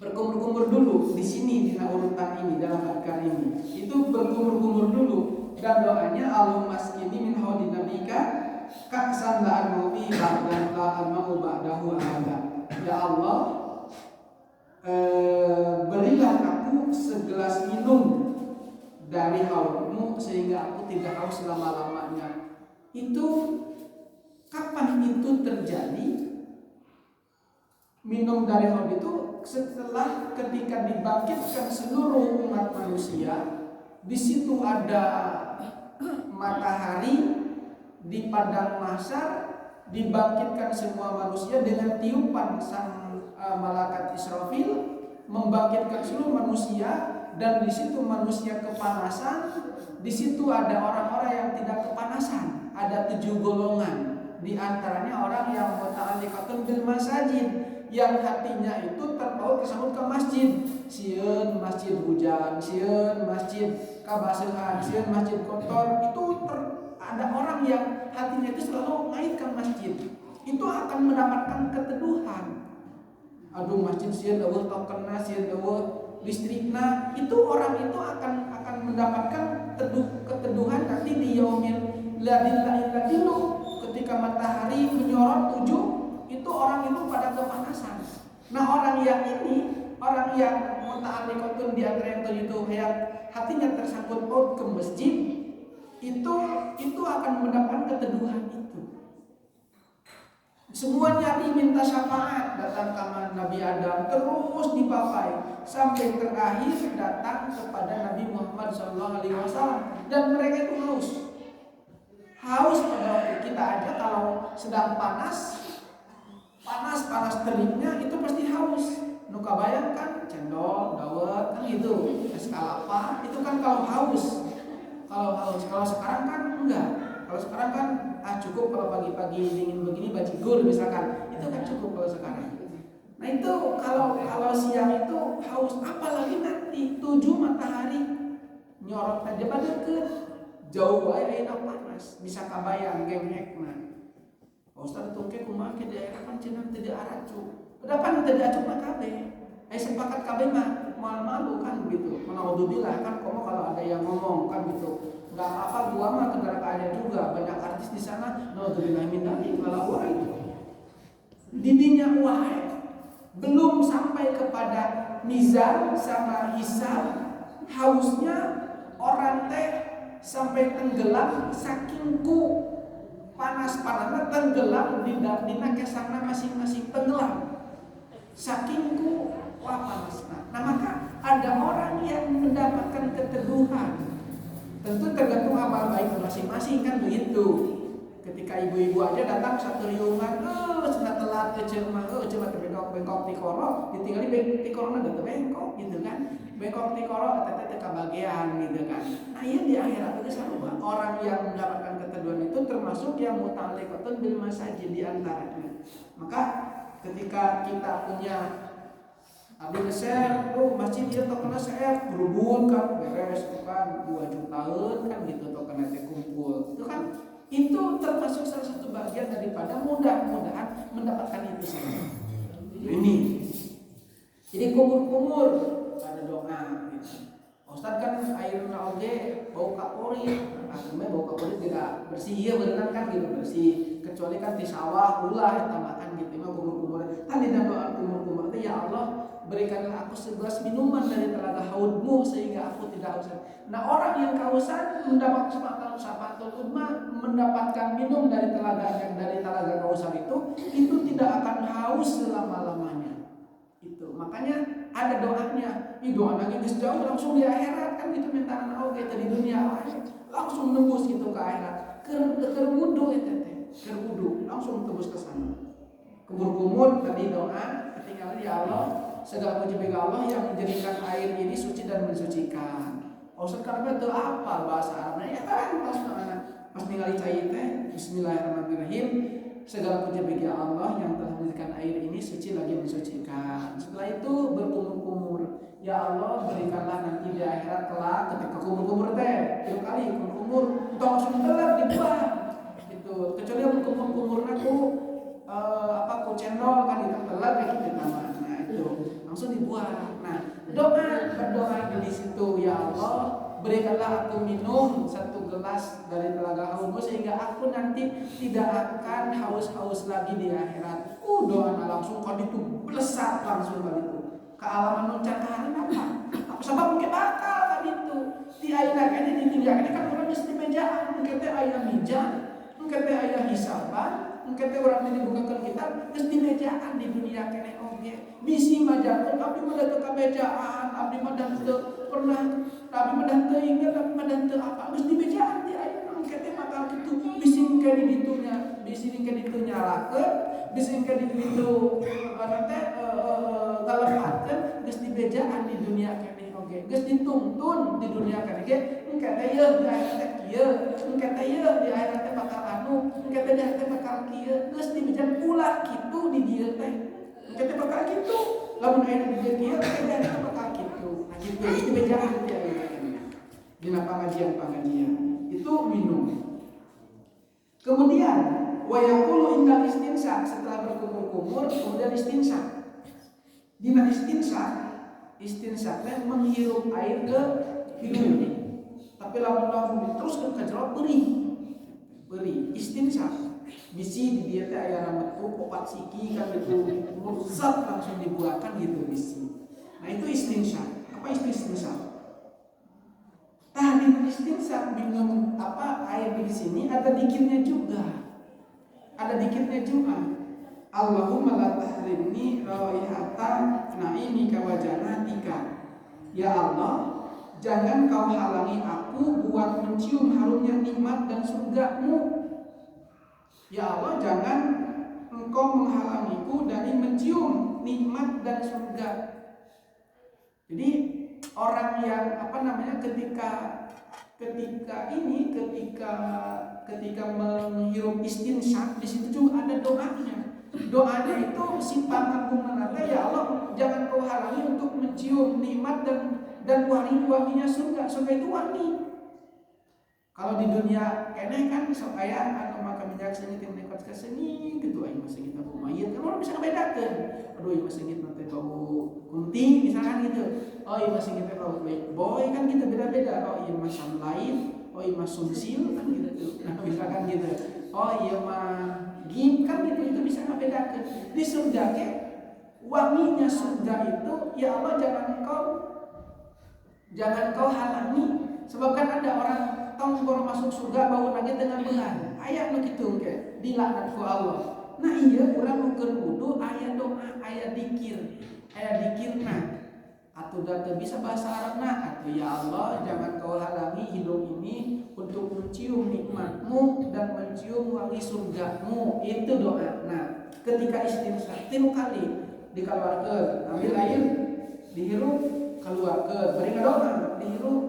berkumur-kumur dulu di sini di urutan ini dalam adhkar ini. Itu berkumur-kumur dulu dan doanya Allahumma maskini min haudi nabika kaksan la al-mu'i ba'dan la al-ma'u ba'dahu abada. Ya Allah, berilah aku segelas minum dari haudmu sehingga aku tidak haus selama-lamanya. Itu kapan itu terjadi? Minum dari haud itu setelah ketika dibangkitkan seluruh umat manusia. Di situ ada matahari di padang mahsyar, dibangkitkan semua manusia dengan tiupan sang malaikat Israfil, membangkitkan seluruh manusia. Dan di situ manusia kepanasan, di situ ada orang-orang yang tidak kepanasan. Ada 7 golongan. Di antaranya orang yang muta'alliqatun bil masajid, yang hatinya itu terpaut tersebut ke masjid. Sieun masjid hujan, sieun masjid kabasuhan, sieun masjid kotor. Itu ada orang yang hatinya itu selalu mengaitkan masjid. Itu akan mendapatkan keteduhan. Aduh masjid sieun eueuh tokena, sieun eueuh listrikna, itu orang itu akan mendapatkan keteduhan nanti di yaumil ladillu. Ketika matahari menyorot 7, itu orang itu pada kepanasan. Nah orang yang muta'alliqatun di antara yang 7 itu yang hatinya tersangkut paut ke masjid, itu akan mendapatkan keteduhan itu. Semuanya diminta syafaat, datang ke Nabi Adam terus dipapai sampai terakhir datang kepada Nabi Muhammad SAW, dan mereka itu haus pada waktu kita aja kalau sedang panas teriknya itu pasti haus. Nuka bayangkan cendol, dawet kan gitu, es kelapa itu kan kalau haus. Kalau sekarang kan enggak. Kalau sekarang kan cukup kalau pagi-pagi dingin begini bajigur misalkan, itu kan cukup kalau sekarang. Nah itu kalau siang itu haus, apalagi nanti 7 matahari nyorot aja deket jauh wae ayeuna panas, bisa kabayang genghekna. Ustaz tungke kumaha ke daerah kan cenah teu diaracu. Udah teu diacu mah kabeh. Sepakat kabeh mah malu kan gitu. Naudzubillah kan komo kalau ada yang ngomong kan gitu. Enggak apa-apa gua mah ke neraka juga, banyak artis di sana. Naudzubillah min dzalik kalau wae. Didinya wae belum sampai kepada mizan sama hisab, hausnya orang teh sampai tenggelam saking panas-panasnya tenggelam dina kesana masing-masing tenggelam saking panasnya. Nah maka ada orang yang mendapatkan keteduhan, tentu tergantung amal baik masing-masing kan begitu. Ketika ibu-ibu aja datang satu riungan, sudah telat cuma bengkok di koro, ditinggali di korona gitu bengkok gitu kan, bengkok di koro teteh kebagian gitu kan. Nah iya di akhirat itu sama orang yang mendapatkan keteduhan itu termasuk yang muta'alliqatun bil masajid di antaranya. Maka ketika kita punya abdi nge-share, masjid dia tokena share berubun kan beres kan 2 jutaan kan gitu tokena teh kumpul. Itu termasuk salah satu bagian daripada mudah-mudahan mendapatkan itu saja. Ini. Jadi kumur-kumur ada doa gitu. Ustaz kan air oge bau kapori, akhirnya bau kapori tidak bersih ya beneran kan gitu bersih. Kecuali kan di sawah ulah eta makan gitu mah kumur-kumur. Tadi doa kumur-kumur teh ya Allah berikanlah aku segelas minuman dari telaga haudmu sehingga aku tidak haus. Nah orang yang kehausan mendapatkan syafatul udma, mendapatkan minum dari telaga kausan itu tidak akan haus selama-lamanya. Itu makanya ada doanya. Doa lagi geus jauh langsung di akhirat kan gitu mintaan Allah kita di dunia langsung nembus gitu ke akhirat. Keur wudu eta teh. Keur wudu langsung tembus ke sana. Kumur-kumur tadi doa ketinggalan ya Allah. Segala puji bagi Allah yang menjadikan air ini suci dan mensucikan. Ustaz karena itu apa bahasa Arabnya? Ya kan pas ningali cai teh bismillahirrahmanirrahim. Segala puji bagi Allah yang telah menjadikan air ini suci lagi mensucikan. Setelah itu berkumur-kumur. Ya Allah berikanlah nanti di akhirat kelak ketika kumur-kumur teh 3 kali kumur-kumur tong langsung telat dibuang. Gitu. Kecuali yang kumur-kumurna ku ku cendol kan itu telat kayak gitu namanya. Itu langsung dibuang. Nah, berdoa di situ ya Allah, berikanlah aku minum 1 gelas dari telaga haudmu sehingga aku nanti tidak akan haus-haus lagi di akhirat. Doa langsung kan itu belesat langsung kan itu. Kealaman nuncakaran apa? Sebab mungkin bakal kan itu. Di akhirat ini di dunia ini kan orang mesti bejaan, mungkin teh aya mijan, mungkin teh aya hisaban, mungkin teh orang ini bukakan kita mesti bejaan di dunia kene oge. Bisi majakun abdi mah teu kabejaan, abdi mah teu pernah, abdi mah teu inget, abdi mah teu apa, geus dibejaan di ayeuna engke teh bakal kitu. Bisi engke di ditunya, bisi engke di ditu nyalakeun, bisi engke di ditu teh ngalepakeun, geus dibejaan di dunia kene oge. Geus dituntun di dunia kene ge, engke teh yeuh di akhirat teh kieu, engke teh yeuh di akhirat teh bakal anu, engke teh di akhirat teh bakal kieu, geus dibejaan ulah kitu di dieu teh. Kita bakal gitu, lamun aya di dieu kita bakal gitu. Nah gitu itu bejaan dia dina pengajian itu minum. Kemudian wa yaqulu indal istinsa, setelah berkumur-kumur kemudian istinsa. Dina istinsa teh menghirup air ke hidung. Tapi lamun diteruskeun ka jero beuri istinsa. Bisi di dia teh aya metu opat siki kan gitu zat langsung dibuatkan gitu bisi. Nah itu istinsya. Apa istinsya? Di istinsya minum air di sini ada dikirnya juga. Allahumma la tahrimni raihata naimika wa jannatika. Ya Allah, jangan kau halangi aku buat mencium harumnya nikmat dan surgamu. Ya Allah, jangan engkau menghalangiku dari mencium nikmat dan surga. Jadi orang yang ketika menghirup istinsak, di situ juga ada doanya. Doanya itu simpan agung menata, ya Allah, jangan kau halangi untuk mencium nikmat dan wangi-wanginya surga. Surga itu wangi. Kalau di dunia kene kan sok aya anu maka minyak seni tim nikmat ka seni gitu aing masih kita bau mayit kan orang bisa ngebedakeun. Aduh ieu masih kita teh bau kunting misalkan gitu. Oh ieu masih kita bau boy kan gitu beda-beda. Oh ieu mah lain, oh ieu mah sumsil kan gitu. Nah misalkan gitu. Oh ieu mah gim kan gitu itu bisa ngebedakeun. Di surga ke wanginya surga itu ya Allah jangan kau halangi, sebab kan ada orang tong kalau masuk surga bau lagi dengan benar. Aya nu kitu ke dilaknat ku Allah. Nah iya urang nukeun wudu aya doa, aya dikirna. Atuh da teu bisa bahasa Arabna, atuh ya Allah jangan kau halangi hidung ini untuk mencium nikmat-Mu dan mencium wangi surga-Mu. Itu doa. Nah, ketika istinsaq 3 kali dikeluarkeun, ambil air, dihirup, keluarkeun, beri doa, dihirup,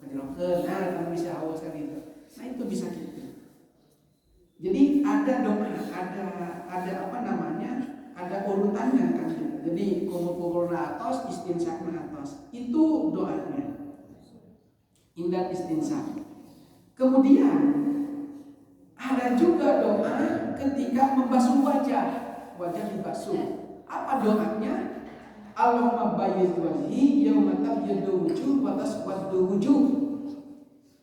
kejerokeun. Nah, kamu bisa haus kan itu. Nah, itu bisa gitu. Jadi ada doa, ada urutannya kan. Jadi kumur-kumur atas, istinsak atas. Itu doanya. Indah istinsak. Kemudian ada juga doa ketika membasuh wajah dibasuh. Apa doanya? Allahumma bayyid wajhi yauma tabyaddu wujuh wa taswaddu wujuh.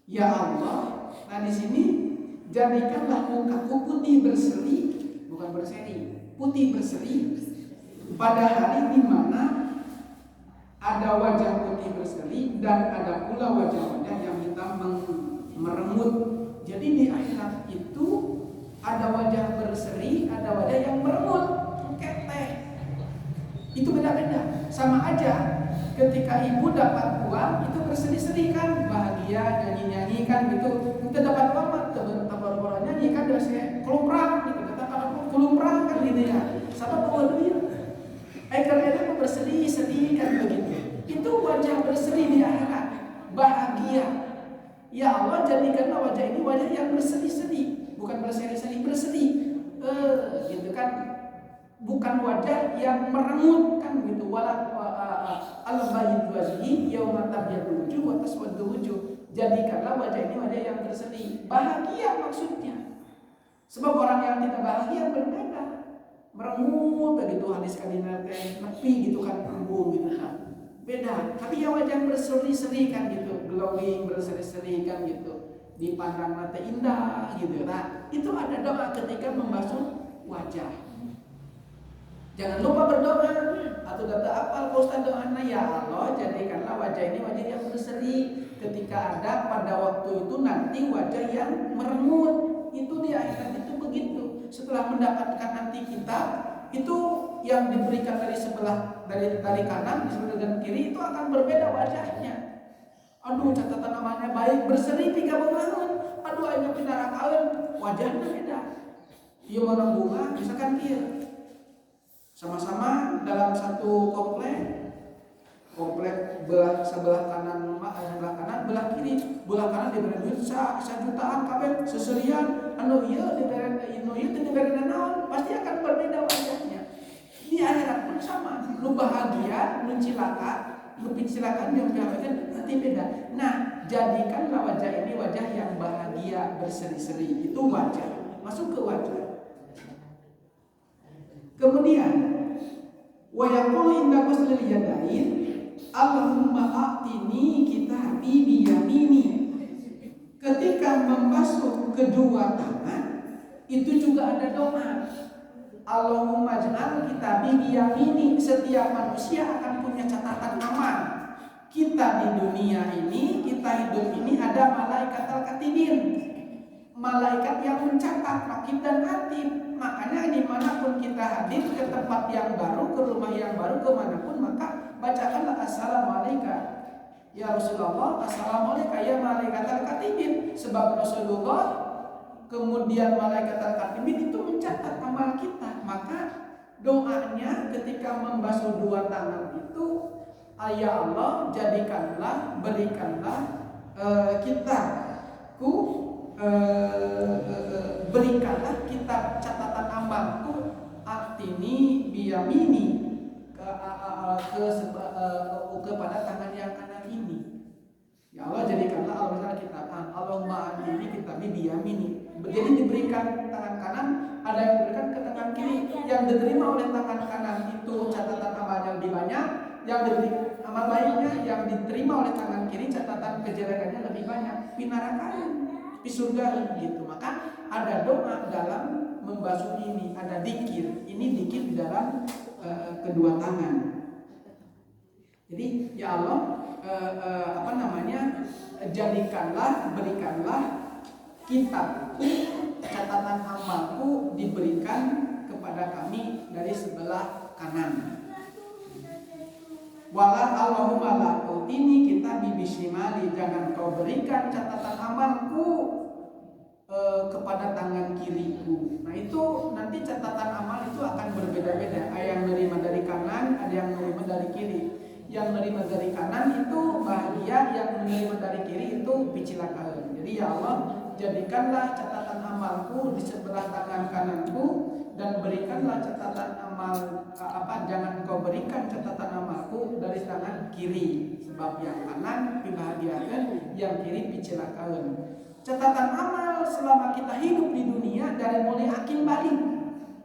Ya Allah, nah di sini jadikanlah mukaku putih berseri, bukan berseri, putih berseri pada hari di mana ada wajah putih berseri dan ada pula wajah-wajah yang hitam meremut. Jadi di akhirat itu ada wajah berseri, ada wajah yang meremut, keteh. Itu beda-beda. Sama aja ketika ibu dapat uang itu berseri-seri kan, bahagia, nyanyi-nyanyi kan gitu. Kita dapat uang mah tabar-tabar nyanyi kan biasanya kelumprang gitu. Kata kelumprang kan gitu ya. Sama bawa duit. Karena berseri-seri kan begitu. Itu wajah berseri di akhirat, bahagia. Ya Allah jadikanlah wajah ini wajah yang berseri-seri, bukan berseri-seri, berseri. Gitu kan. Bukan wajah yang merengut kan gitu. Wala al-bayyid wajhi yauma tabyaddu wujuh wa taswaddu wujuh. Jadikanlah wajah ini wajah yang berseri, bahagia maksudnya. Sebab orang yang tidak bahagia berbeda. Merengut begitu hadis kadina teh nepi gitu kan embung gitu kan. Beda. Tapi ya wajah berseri-seri kan gitu, glowing berseri-seri kan gitu. Dipandang mata indah gitu. Nah, itu ada doa ketika membasuh wajah. Jangan lupa berdoa atau data apal Ustaz doanya ya Allah jadikanlah wajah ini wajah yang berseri ketika ada pada waktu itu nanti wajah yang meremut. Itu di akhirat itu begitu. Setelah mendapatkan nanti kita itu yang diberikan dari sebelah dari kanan di sebelah dan kiri itu akan berbeda wajahnya. Aduh catatan namanya baik berseri 3 tahun. Aduh ayo pindah kawan wajahnya beda. Ieu mana bunga misalkan kieu. Sama-sama dalam satu komplek sebelah kanan belah kiri, belah kanan diberi duit jutaan kabeh seserian anu ieu diberi naon pasti akan berbeda wajahnya. Di akhirat pun sama, lu bahagia, lu cilaka, lu kecelakaan yang diabaikan nanti beda. Nah, jadikanlah wajah ini wajah yang bahagia berseri-seri, itu wajah, masuk ke wajah. Kemudian wa yaqulu inda ghuslil yadain Allahumma a'tini kitabi bi yamini. Ketika membasuh kedua tangan itu juga ada doa. Allahumma ja'al kitabi bi yamini. Setiap manusia akan punya catatan amal. Kita di dunia ini, kita hidup ini ada malaikat al-katibin. malaikat yang mencatat, rakib dan atid. Makanya dimanapun kita hadir ke tempat yang baru, ke rumah yang baru, kemanapun, maka bacakanlah assalamualaikum ya Rasulullah, assalamualaikum ya malaikat al-katibin. Sebab Rasulullah kemudian malaikat al-katibin itu mencatat amal kita. Maka doanya ketika membasuh dua tangan itu, ya Allah jadikanlah, berikanlah kitabku, berikanlah kitab catatan amalku, artini biyamini, kepada tangan yang kanan ini. Ya Allah jadikanlah Allah kitab, Allahumma artini kitabi biyamini. Jadi diberikan tangan kanan, ada yang diberikan ke tangan kiri. Yang diterima oleh tangan kanan itu catatan amalnya lebih banyak, yang diberi amal baiknya yang diterima oleh tangan kiri catatan kejelekannya lebih banyak. Pinarakan di surga gitu. Maka ada doa dalam membasuh ini, ada dikir. Ini dikir di dalam kedua tangan. Jadi ya Allah jadikanlah, berikanlah kitabku, catatan amalku diberikan kepada kami dari sebelah kanan. Wala Allahumma la tutini kita bibisimali, jangan kau berikan catatan amalku kepada tangan kiriku. Nah itu nanti catatan amal itu akan berbeda-beda. Ada yang menerima dari kanan, ada yang menerima dari kiri. Yang menerima dari kanan itu bahagia, yang menerima dari kiri itu kecelakaan. Jadi ya Allah jadikanlah catatan amalku di sebelah tangan kananku, dan berikanlah catatan amal jangan kau berikan catatan amalku dari tangan kiri, sebab yang kanan dibahagiakan, yang kiri dicelakaan. Catatan amal selama kita hidup di dunia dari mulai akil balik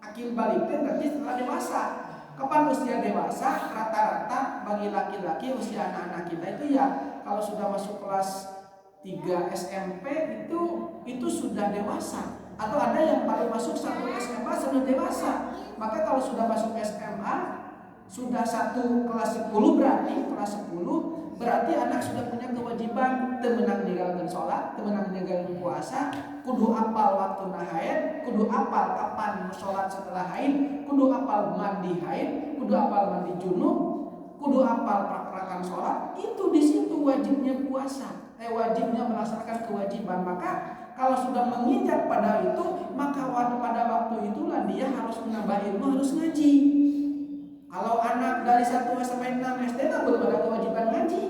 itu berarti setelah dewasa. Kapan usia dewasa? Rata-rata bagi laki-laki usia anak-anak kita itu ya kalau sudah masuk kelas 3 SMP itu sudah dewasa. Atau ada yang baru masuk 1 SMA sudah dewasa. Maka kalau sudah masuk SMA sudah 1 kelas 10 berarti anak sudah punya kewajiban temenang ninggalkan sholat, temenang ninggalkan puasa, kudu apal waktu haid, kudu apal kapan sholat setelah haid, kudu apal mandi haid, kudu apal mandi junub, kudu apal praktekan sholat. Itu di situ wajibnya puasa, wajibnya melaksanakan kewajiban. Maka kalau sudah menginjak pada itu, maka pada waktu itulah dia harus menambah ilmu, harus ngaji. Kalau anak dari 1 sampai 6 SD belum ada kewajiban ngaji.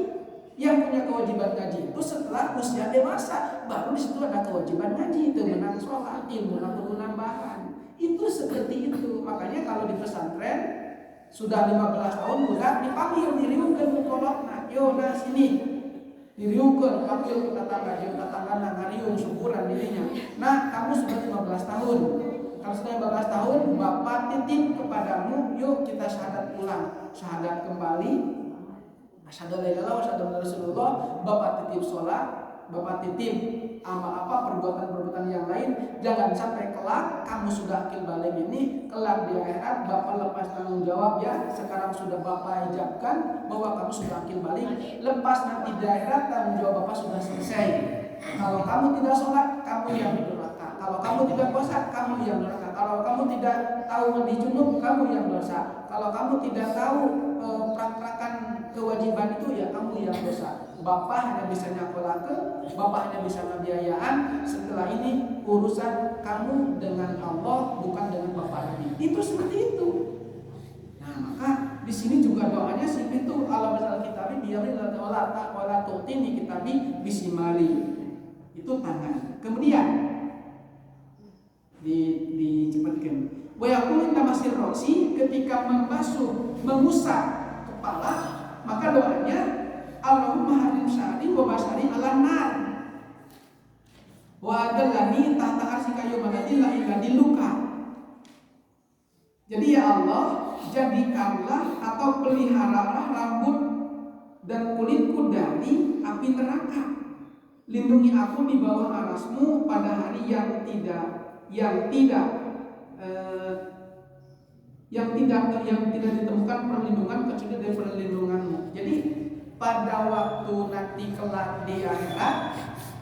Yang punya kewajiban ngaji itu setelah usia dewasa, baru di situ ada kewajiban ngaji, itu menang sholat, ilmu nambahan. Itu seperti itu. Makanya kalau di pesantren sudah 15 tahun budak dipanggil, diriungkeun mukolotna, yo nah sini. Diriungkeun, panggil ke tetangga ngariung syukuran dirinya. Nah, kamu sudah 15 tahun. Kalau sudah 15 tahun, Bapak titip kepadamu, yuk kita syahadat ulang. Syahadat kembali. Asyhadu an la ilaha illallah wa asyhadu anna Rasulullah. Bapak titip sholat, Bapak titip perbuatan-perbuatan yang lain. Jangan sampai kelak kamu sudah akil balik ini, kelak di akhirat Bapak lepas tanggung jawab ya. Sekarang sudah Bapak hijabkan bahwa kamu sudah akil balik. Lepas nanti di akhirat tanggung jawab Bapak sudah selesai. Kalau kamu tidak sholat, kamu yang durhaka. Kalau kamu tidak puasa, kamu yang durhaka. Kalau kamu tidak tahu mandi junub, kamu yang dosa. Kalau kamu tidak tahu praktekan kewajiban itu, ya kamu yang dosa. Bapak hanya bisa nyakolakeun, Bapak hanya bisa ngabiayaan. Setelah ini urusan kamu dengan Allah, bukan dengan Bapak lagi. Itu seperti itu. Nah, maka di sini juga doanya seperti itu. Allah masal kitabi biarlah wala tu'tini kitabi bisimali. Itu tangan. Kemudian dicepatkan. Wa yaqulu tamasir roksi, ketika mengusap kepala, maka doanya Allahumma harim syari wa basari ala nar wa adallani tahta arsika yawmanadilla illa diluka. Jadi ya Allah, jadikanlah atau peliharalah rambut dan kulitku dari api neraka. Lindungi aku di bawah arasmu pada hari yang tidak ditemukan perlindungan kecuali dari perlindunganmu. Jadi pada waktu nanti kelak di akhirat,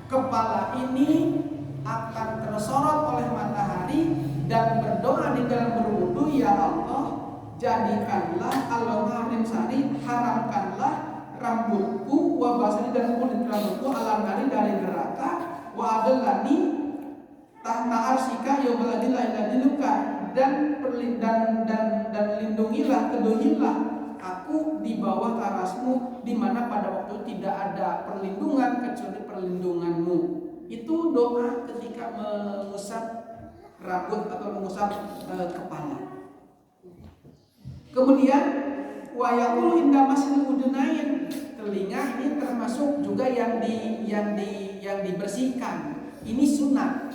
kepala ini akan tersorot oleh matahari dan berdoa di dalam berwudu, ya Allah, jadikanlah Allahumma sari, haramkanlah rambutku wa basari dan kulit rambutku alam nari dari neraka, wa adallani tahta arsika yaumaladil luka, dan lindungilah, keduhilah aku di bawah arasmu, di mana pada waktu tidak ada perlindungan kecuali perlindunganmu. Itu doa ketika mengusap rambut atau mengusap kepala. Kemudian wa yaqulu inda masil udunain, telinga ini termasuk juga yang dibersihkan. Ini sunnah.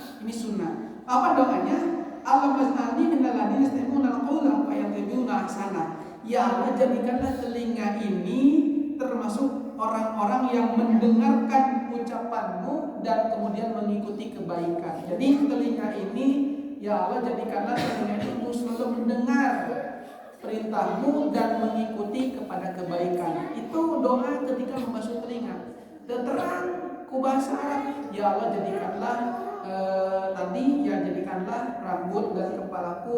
Apa doanya? Allahumma minal ladina yastami'una al-qawla fa yattabi'una ahsana. Ya Allah, jadikanlah telinga ini termasuk orang-orang yang mendengarkan ucapanmu dan kemudian mengikuti kebaikan. Jadi telinga ini, ya Allah, jadikanlah telinga ini untuk selalu mendengar perintahmu dan mengikuti kepada kebaikan. Itu doa ketika membasuh telinga. Terang ku bahasa Arab, ya Allah, jadikanlah jadikanlah rambut dan kepalaku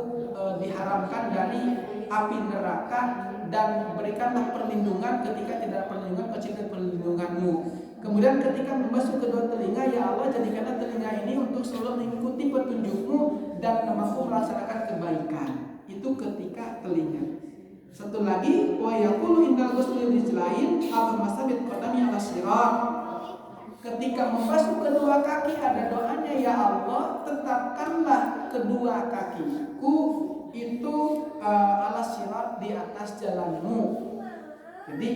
diharamkan dari api neraka, dan berikanlah perlindungan ketika tidak ada perlindungan kecuali perlindunganmu. Kemudian ketika membasuh kedua telinga, ya Allah, jadikanlah telinga ini untuk selalu mengikuti petunjukmu dan mampu melaksanakan kebaikan. Itu ketika telinga. Satu lagi, wa yaqulu innal ghusli rijlain al-masabit qadami ala sirat. Ketika membasuh kedua kaki ada doanya, ya Allah, tetapkanlah kedua kakiku itu ala sirat, di atas jalanmu. Jadi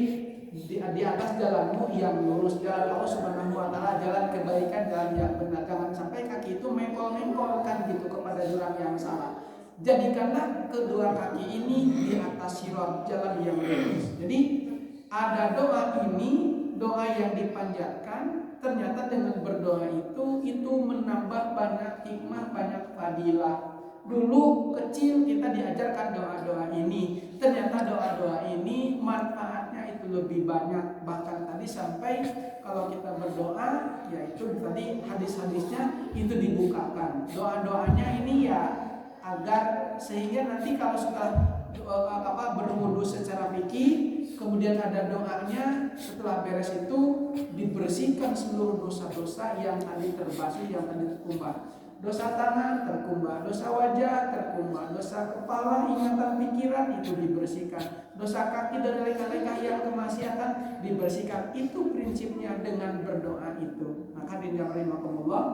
di atas jalanmu yang lurus, jalan Allah Subhanahu wa taala, jalan kebaikan, jalan yang benar. Jangan sampai kaki itu mengkol-mengkolkan gitu kepada jurang yang salah. Jadikanlah kedua kaki ini di atas sirat, jalan yang lurus. Jadi ada doa ini, doa yang dipanjatkan. Ternyata dengan berdoa itu menambah banyak hikmah, banyak fadilah. Dulu kecil kita diajarkan doa-doa ini. Ternyata doa-doa ini manfaatnya itu lebih banyak. Bahkan tadi sampai kalau kita berdoa, yaitu tadi hadis-hadisnya itu dibukakan. Doa-doanya ini ya agar sehingga nanti kalau sudah berwudu secara fikih, kemudian ada doanya, setelah beres itu dibersihkan seluruh dosa-dosa yang tadi terbasuh, yang tadi terkumbah. Dosa tangan terkumbah, dosa wajah terkumbah, dosa kepala, ingatan, pikiran itu dibersihkan, dosa kaki dan lekah-lekah yang kemaksiatan dibersihkan. Itu prinsipnya dengan berdoa itu. Maka rahimakumullah,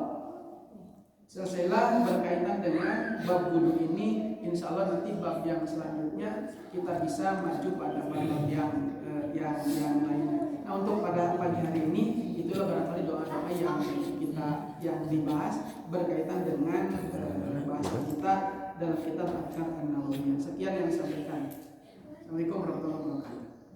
selesailah berkaitan dengan bab wudu ini. Insya Allah nanti bab yang selanjutnya kita bisa maju pada bab yang lainnya. Nah, untuk pada pagi hari ini itulah barangkali doa-doa yang dibahas berkaitan dengan bahasa kita dalam kitab Adhkar An-Nawawiyah. Sekian yang saya sampaikan. Assalamualaikum warahmatullahi wabarakatuh.